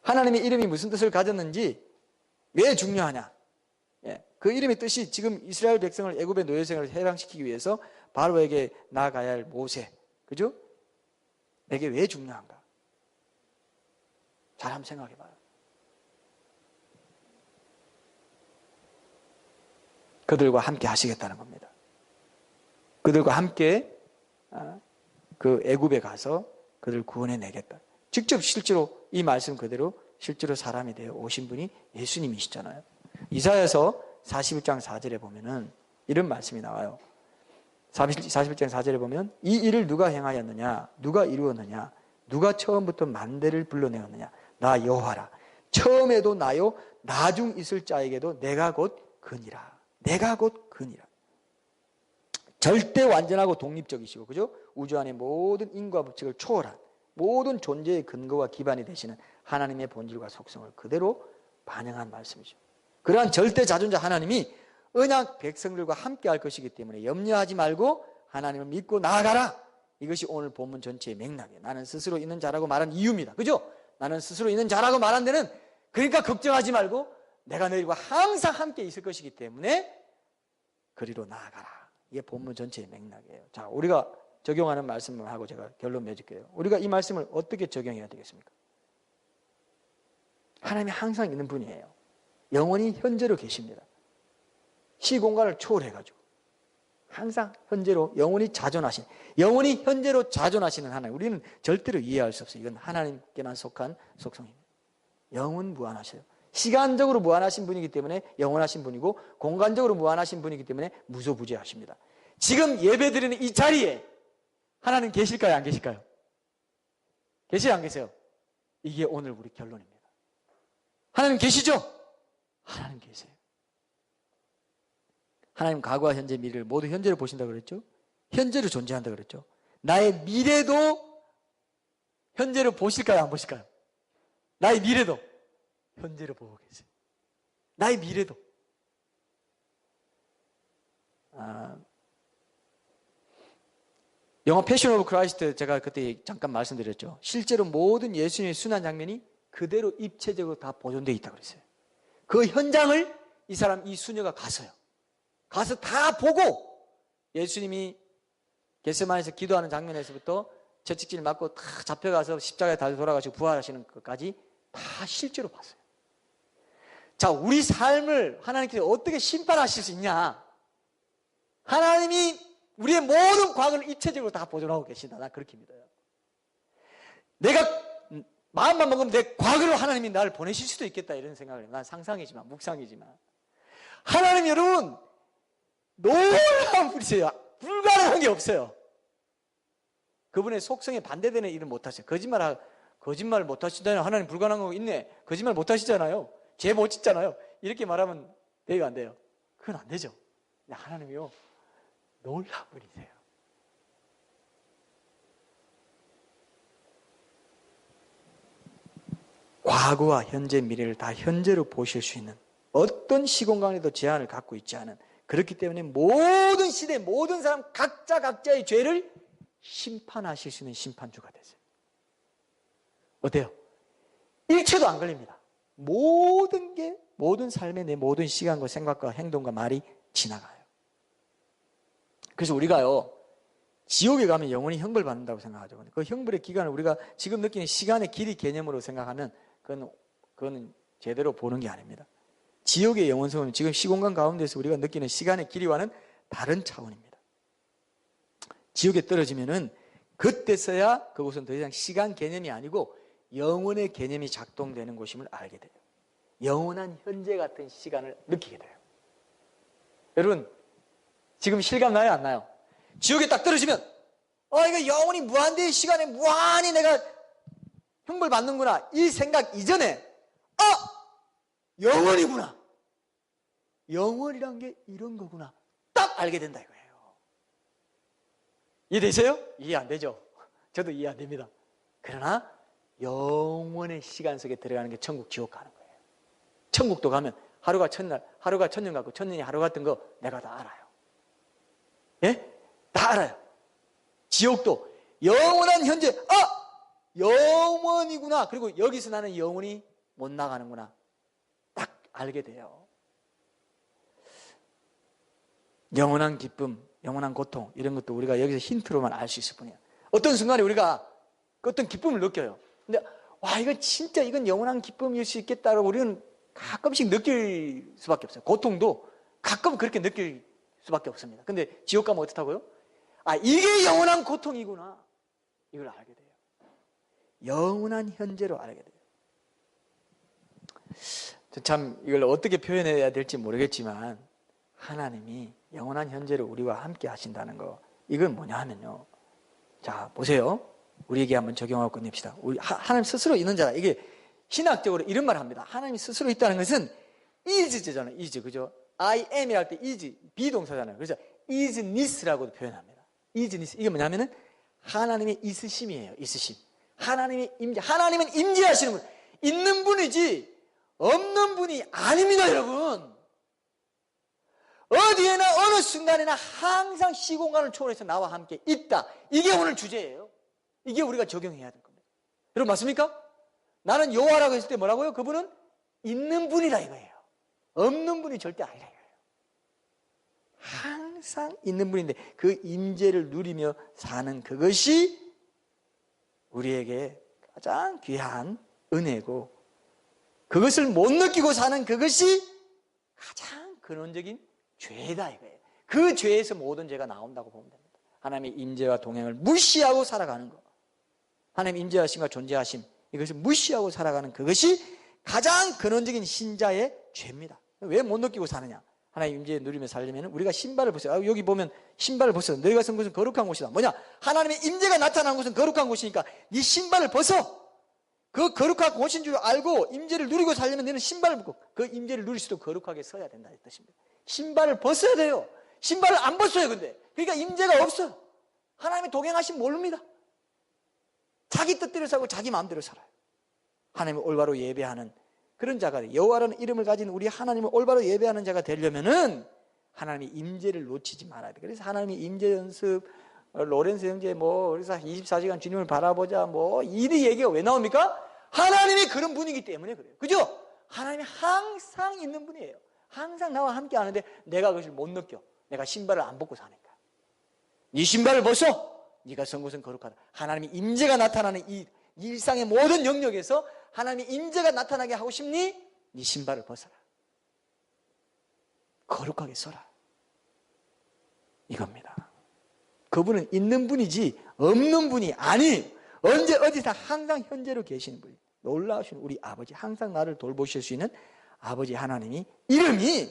하나님의 이름이 무슨 뜻을 가졌는지 왜 중요하냐? 그 이름의 뜻이 지금 이스라엘 백성을 애굽의 노예생을 해방시키기 위해서 바로에게 나아가야 할 모세, 그죠? 내게 왜 중요한가? 잘 한번 생각해 봐요. 그들과 함께 하시겠다는 겁니다. 그들과 함께 그 애굽에 가서 그들을 구원해 내겠다. 직접 실제로 이 말씀 그대로 실제로 사람이 되어 오신 분이 예수님이시잖아요. 이사야서 41장 4절에 보면은 이런 말씀이 나와요. 41장 4절에 보면 이 일을 누가 행하였느냐? 누가 이루었느냐? 누가 처음부터 만대를 불러내었느냐? 나 여호와라. 처음에도 나요, 나중 있을 자에게도 내가 곧 그니라. 내가 곧 그니라. 절대 완전하고 독립적이시고, 그죠? 우주 안의 모든 인과 법칙을 초월한 모든 존재의 근거와 기반이 되시는 하나님의 본질과 속성을 그대로 반영한 말씀이죠. 그러한 절대 자존자 하나님이 언약 백성들과 함께 할 것이기 때문에 염려하지 말고 하나님을 믿고 나아가라. 이것이 오늘 본문 전체의 맥락이에요. 나는 스스로 있는 자라고 말한 이유입니다. 그죠? 나는 스스로 있는 자라고 말한 데는 그러니까 걱정하지 말고 내가 너희와 항상 함께 있을 것이기 때문에 그리로 나아가라. 이게 본문 전체의 맥락이에요. 자, 우리가 적용하는 말씀을 하고 제가 결론 맺을게요. 우리가 이 말씀을 어떻게 적용해야 되겠습니까? 하나님이 항상 있는 분이에요. 영원히 현재로 계십니다. 시공간을 초월해가지고 항상 현재로 영원히 자존하신, 영원히 현재로 자존하시는 하나님. 우리는 절대로 이해할 수 없어요. 이건 하나님께만 속한 속성입니다. 영원 무한하셔요. 시간적으로 무한하신 분이기 때문에 영원하신 분이고 공간적으로 무한하신 분이기 때문에 무소부재하십니다. 지금 예배드리는 이 자리에 하나님 계실까요? 안 계실까요? 계세요? 안 계세요? 이게 오늘 우리 결론입니다. 하나님 계시죠? 하나님 계세요. 하나님 과거와 현재, 미래를 모두 현재로 보신다고 그랬죠? 현재로 존재한다고 그랬죠? 나의 미래도 현재로 보실까요? 안 보실까요? 나의 미래도 현재로 보고 계세요. 나의 미래도. 영화 패션 오브 크라이스트 제가 그때 잠깐 말씀드렸죠. 실제로 모든 예수님의 순환 장면이 그대로 입체적으로 다 보존되어 있다고 그랬어요. 그 현장을 이 수녀가 갔어요. 가서 다 보고 예수님이 겟세마네에서 기도하는 장면에서부터 채찍질 맞고 다 잡혀가서 십자가에 달려 돌아가시고 부활하시는 것까지 다 실제로 봤어요. 자, 우리 삶을 하나님께서 어떻게 심판하실 수 있냐? 하나님이 우리의 모든 과거를 입체적으로 다 보존하고 계신다. 나 그렇게 믿어요. 내가 마음만 먹으면 내 과거로 하나님이 나를 보내실 수도 있겠다 이런 생각을 해요. 난 상상이지만 묵상이지만 하나님 여러분 놀라운 분이세요. 불가능한 게 없어요. 그분의 속성에 반대되는 일은 못하세요. 거짓말 못하시잖아요. 하나님 불가능한 거 있네. 거짓말 못하시잖아요. 죄 못 짓잖아요. 이렇게 말하면 돼요, 안 돼요? 그건 안 되죠. 근데 하나님이요 놀라운 분이세요. 과거와 현재, 미래를 다 현재로 보실 수 있는 어떤 시공간에도 제한을 갖고 있지 않은, 그렇기 때문에 모든 시대, 모든 사람 각자의 죄를 심판하실 수 있는 심판주가 되세요. 어때요? 일초도 안 걸립니다. 모든 삶의 내 모든 시간과 생각과 행동과 말이 지나가요. 그래서 우리가요, 지옥에 가면 영원히 형벌 받는다고 생각하죠. 그 형벌의 기간을 우리가 지금 느끼는 시간의 길이 개념으로 생각하면 그건 제대로 보는 게 아닙니다. 지옥의 영원성은 지금 시공간 가운데서 우리가 느끼는 시간의 길이와는 다른 차원입니다. 지옥에 떨어지면은 그때서야 그곳은 더 이상 시간 개념이 아니고 영원의 개념이 작동되는 곳임을 알게 돼요. 영원한 현재 같은 시간을 느끼게 돼요. 여러분, 지금 실감 나요, 안 나요? 지옥에 딱 떨어지면 이거 영원히 무한대의 시간에 무한히 내가 형벌 받는구나 이 생각 이전에 영원이구나, 영원이란 게 이런 거구나 딱 알게 된다 이거예요. 이해되세요? 이해 안 되죠? 저도 이해 안 됩니다. 그러나 영원의 시간 속에 들어가는 게 천국, 지옥 가는 거예요. 천국도 가면 하루가 천날, 하루가 천년 같고 천년이 하루 같은 거 내가 다 알아요. 예? 다 알아요. 지옥도 영원한 현재, 영원이구나. 그리고 여기서 나는 영원히 못 나가는구나. 딱 알게 돼요. 영원한 기쁨, 영원한 고통, 이런 것도 우리가 여기서 힌트로만 알 수 있을 뿐이에요. 어떤 순간에 우리가 어떤 기쁨을 느껴요. 근데, 이건 영원한 기쁨일 수 있겠다라고 우리는 가끔씩 느낄 수밖에 없어요. 고통도 가끔 그렇게 느낄 수밖에 없습니다. 근데 지옥 가면 어떻다고요? 이게 영원한 고통이구나. 이걸 알게 돼요. 영원한 현재로 알게 돼요. 참 이걸 어떻게 표현해야 될지 모르겠지만 하나님이 영원한 현재로 우리와 함께 하신다는 거, 이건 뭐냐 하면요. 자, 보세요. 우리에게 한번 적용하고 끝냅시다. 하나님 스스로 있는 자다. 이게 신학적으로 이런 말을 합니다. 하나님이 스스로 있다는 것은 is잖아요. is, 그죠? I am이 할 때 is, 비동사잖아요. 그래서 isness라고도 표현합니다. isness. 이게 뭐냐면은 하나님의 있으심이에요. 있으심. 하나님의 임재. 하나님은 임재하시는 분. 있는 분이지 없는 분이 아닙니다, 여러분. 어디에나 어느 순간에나 항상 시공간을 초월해서 나와 함께 있다. 이게 오늘 주제예요. 이게 우리가 적용해야 될 겁니다. 여러분 맞습니까? 나는 여호와라고 했을 때 뭐라고요? 그분은 있는 분이라 이거예요. 없는 분이 절대 아니라 이거예요. 항상 있는 분인데 그 임재를 누리며 사는 그것이 우리에게 가장 귀한 은혜고, 그것을 못 느끼고 사는 그것이 가장 근원적인 죄다 이거예요. 그 죄에서 모든 죄가 나온다고 보면 됩니다. 하나님의 임재와 동행을 무시하고 살아가는 것, 하나님의 임재하심과 존재하심, 이것을 무시하고 살아가는 그것이 가장 근원적인 신자의 죄입니다. 왜 못 느끼고 사느냐? 하나님 임재 누리며 살려면 우리가 신발을 벗어요. 여기 보면 신발을 벗어. 너희가 선 곳은 거룩한 곳이다. 뭐냐? 하나님의 임재가 나타난 곳은 거룩한 곳이니까 네 신발을 벗어. 그 거룩한 곳인 줄 알고 임재를 누리고 살려면 너는 신발을 벗고 그 임재를 누릴 수도 거룩하게 서야 된다 이 뜻입니다. 신발을 벗어야 돼요. 신발을 안 벗어요. 근데 그러니까 임재가 없어요. 하나님의 동행하심 모릅니다. 자기 뜻대로 살고 자기 마음대로 살아요. 하나님을 올바로 예배하는 그런 자가 돼요. 여호와라는 이름을 가진 우리 하나님을 올바로 예배하는 자가 되려면은 하나님의 임재를 놓치지 말아야 돼요. 그래서 하나님의 임재 연습, 로렌스 형제 그래서 24시간 주님을 바라보자 이리 얘기가 왜 나옵니까? 하나님이 그런 분이기 때문에 그래요. 그죠? 하나님이 항상 있는 분이에요. 항상 나와 함께 하는데 내가 그것을 못 느껴. 내가 신발을 안 벗고 사니까. 네 신발을 벗어. 네가 선 곳은 거룩하다. 하나님의 임재가 나타나는 이 일상의 모든 영역에서 하나님의 임재가 나타나게 하고 싶니? 네 신발을 벗어라. 거룩하게 서라. 이겁니다. 그분은 있는 분이지 없는 분이 아니에요. 언제 어디서 항상 현재로 계시는 분이에요. 놀라우신 우리 아버지, 항상 나를 돌보실 수 있는 아버지 하나님이 이름이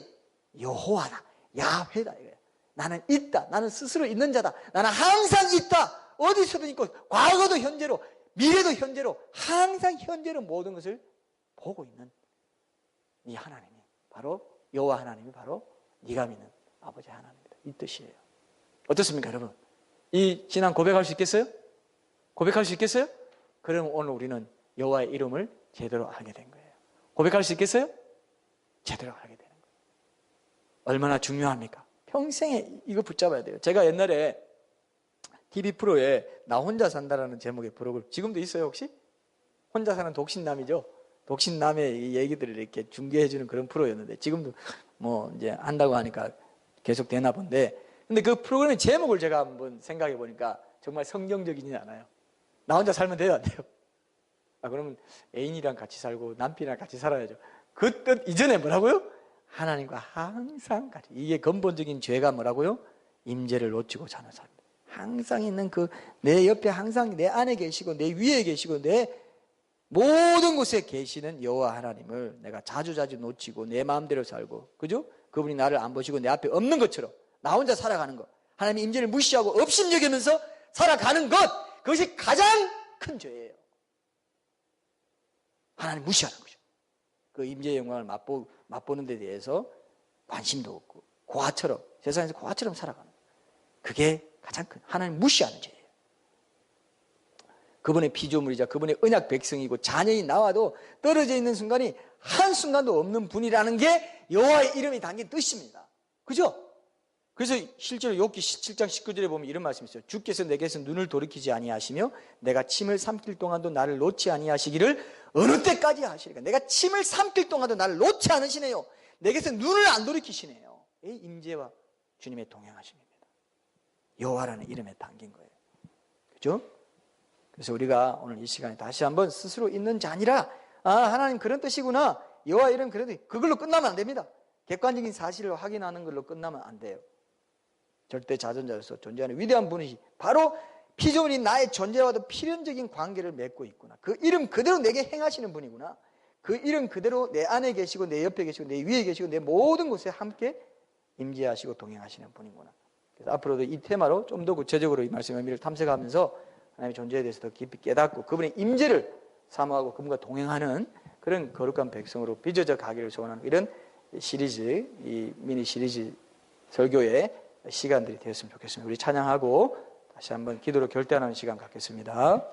여호와다, 야훼다 이거예요. 나는 있다. 나는 스스로 있는 자다. 나는 항상 있다. 어디서든 있고 과거도 현재로 미래도 현재로 항상 현재로 모든 것을 보고 있는 이 하나님이 바로 여호와 하나님이 바로 네가 믿는 아버지 하나님이다. 이 뜻이에요. 어떻습니까 여러분? 이 신앙 고백할 수 있겠어요? 고백할 수 있겠어요? 그럼 오늘 우리는 여호와의 이름을 제대로 알게 된 거예요. 고백할 수 있겠어요? 제대로 알게 되는 거예요. 얼마나 중요합니까? 평생에 이거 붙잡아야 돼요. 제가 옛날에 TV 프로에 나 혼자 산다라는 제목의 프로그램 지금도 있어요 혹시? 혼자 사는 독신남이죠. 독신남의 이 얘기들을 이렇게 중계해주는 그런 프로였는데 지금도 이제 한다고 하니까 계속 되나 본데 근데 그 프로그램의 제목을 제가 한번 생각해 보니까 정말 성경적이지 않아요. 나 혼자 살면 돼요 안 돼요? 그러면 애인이랑 같이 살고 남편이랑 같이 살아야죠. 그 뜻 이전에 뭐라고요? 하나님과 항상 같이. 이게 근본적인 죄가 뭐라고요? 임재를 놓치고 사는 삶. 항상 있는 내 옆에 항상 내 안에 계시고 내 위에 계시고 내 모든 곳에 계시는 여호와 하나님을 내가 자주자주 놓치고 내 마음대로 살고 그죠? 그분이 나를 안 보시고 내 앞에 없는 것처럼 나 혼자 살아가는 것, 하나님의 임재를 무시하고 업신여기면서 살아가는 것, 그것이 가장 큰 죄예요. 하나님 무시하는 거죠. 그 임재의 영광을 맛보는 데 대해서 관심도 없고 고아처럼 세상에서 고아처럼 살아가는 거예요. 그게 가장 큰 하나님 무시하는 죄예요. 그분의 피조물이자 그분의 언약 백성이고 자녀이 나와도 떨어져 있는 순간이 한순간도 없는 분이라는 게 여호와의 이름이 담긴 뜻입니다. 그죠? 그래서 실제로 욥기 17장 19절에 보면 이런 말씀이 있어요. 주께서 내게서 눈을 돌이키지 아니하시며 내가 침을 삼킬 동안도 나를 놓지 아니하시기를 어느 때까지 하시리까. 내가 침을 삼킬 동안도 나를 놓지 않으시네요. 내게서 눈을 안 돌이키시네요. 이 임재와 주님의 동행하심입니다. 여호와라는 이름에 담긴 거예요. 그죠? 그래서 우리가 오늘 이 시간에 다시 한번 스스로 있는 자 아니라 하나님 그런 뜻이구나. 여호와 이름 그런 뜻. 그걸로 끝나면 안 됩니다. 객관적인 사실을 확인하는 걸로 끝나면 안 돼요. 절대 자존자로서 존재하는 위대한 분이 바로 피조물인 나의 존재와도 필연적인 관계를 맺고 있구나. 그 이름 그대로 내게 행하시는 분이구나. 그 이름 그대로 내 안에 계시고 내 옆에 계시고 내 위에 계시고 내 모든 곳에 함께 임재하시고 동행하시는 분이구나. 그래서 앞으로도 이 테마로 좀 더 구체적으로 이 말씀의 의미를 탐색하면서 하나님의 존재에 대해서 더 깊이 깨닫고 그분의 임재를 사모하고 그분과 동행하는 그런 거룩한 백성으로 빚어져 가기를 소원하는 이런 시리즈, 이 미니 시리즈 설교의 시간들이 되었으면 좋겠습니다. 우리 찬양하고 다시 한번 기도로 결단하는 시간 갖겠습니다.